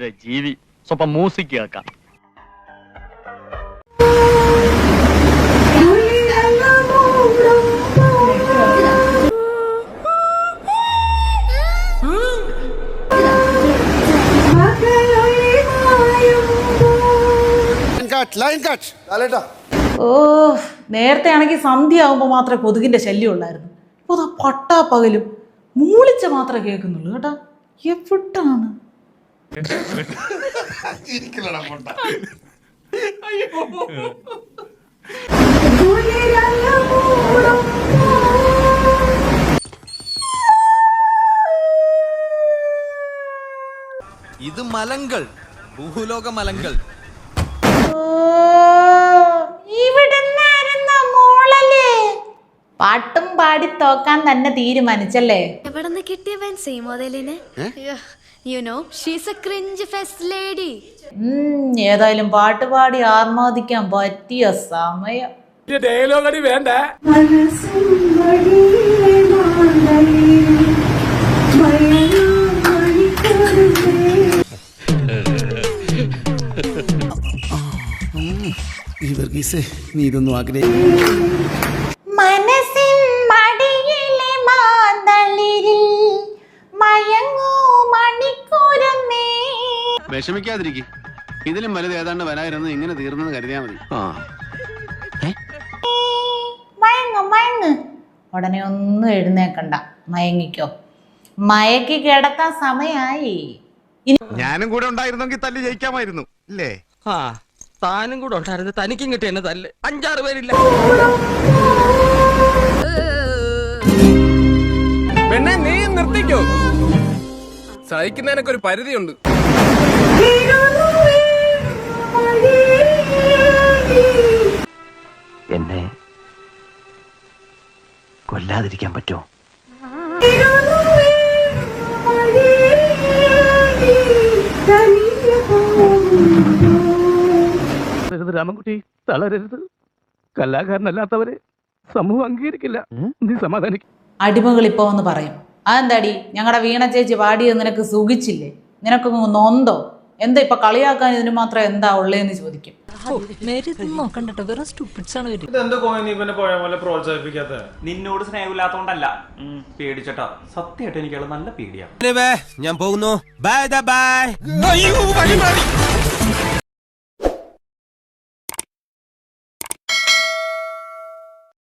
ദരിദ്ര ജീവി. സ്വപ്പം മ്യൂസിക് കേൾക്കാം. ഓ, നേരത്തെ ആണെങ്കിൽ സന്ധ്യ ആകുമ്പോൾ മാത്രമേ കൊതുകിന്റെ ശല്യം ഉള്ളായിരുന്നു. ഇപ്പോൾ അതാ പട്ടാ പകലും മൂളിച്ച മാത്രമേ കേൾക്കുന്നുള്ളൂ കേട്ടാ. എവിടാണ് ഇത് മലങ്കൾ, ഭൂലോക മലങ്കൾ. പാട്ടും പാടി തോക്കാൻ തന്നെ തീരുമാനിച്ചല്ലേ? എവിടെന്ന് കിട്ടിയ ഫാൻസി മോഡലിനെ? You know, she's a cringe fest lady. ഏതായാലും പാട്ട് പാടി ആർമാദിക്കാൻ പറ്റിയ സമയം. ഡയലോഗ് അടി വേണ്ട. നീ ഇതൊന്നും ആഗ്രഹിക്കും. മനസ്സിൻ മടിയിലെ മാന്തളിരിൽ മയങ്ങൂ മണിക്കൂരമേ. വിഷമിക്കാതിരിക്കും. ഇതിലും വലുത് ഏതാണ്ട് വരായിരുന്നു. ഇങ്ങനെ തീർന്നെന്ന് കരുതിയാ മതി. മയങ്ങ് മയങ്ങ്. ഉടനെ ഒന്നും എഴുന്നേക്കണ്ട, മയങ്ങിക്കോ. മയക്കി കിടക്കാൻ സമയായി. ഞാനും കൂടെ ഉണ്ടായിരുന്നെങ്കിൽ തല്ലി ജയിക്കാമായിരുന്നു അല്ലേ? താനും കൂടെ ഉണ്ടായിരുന്നു. തനിക്കും കിട്ടിയ എന്നെ തല്ല് 5-6 പേരില്ല. പെണ്ണെ, നീ നിർത്തിക്കോ. സഹിക്കുന്നതിനൊക്കെ ഒരു പരിധിയുണ്ട്. എന്നെ കൊല്ലാതിരിക്കാൻ പറ്റുമോ? രാമൻകുട്ടി, തളരരുത്. കലാകാരനല്ലാത്തവരെ സമൂഹം അംഗീകരിക്കില്ല. നീ സമാധാനിക്കും. അടിമകൾ ഇപ്പൊ വന്ന് പറയും, അതെന്താടി ഞങ്ങളുടെ വീണ ചേച്ചി പാടിയത് നിനക്ക് സുഖിച്ചില്ലേ, നിനക്കൊന്ന് നൊന്തോ, എന്താ ഇപ്പൊ കളിയാക്കാൻ ഇതിന് മാത്രം എന്താ ഉള്ളേന്ന് ചോദിക്കും. നിന്നോട് സ്നേഹമില്ലാത്തോണ്ടല്ല, പേടിച്ചട്ടോ. സത്യമായിട്ട് എനിക്ക് നല്ല പേടിയാ. ഞാൻ പോകുന്നു. Bye bye.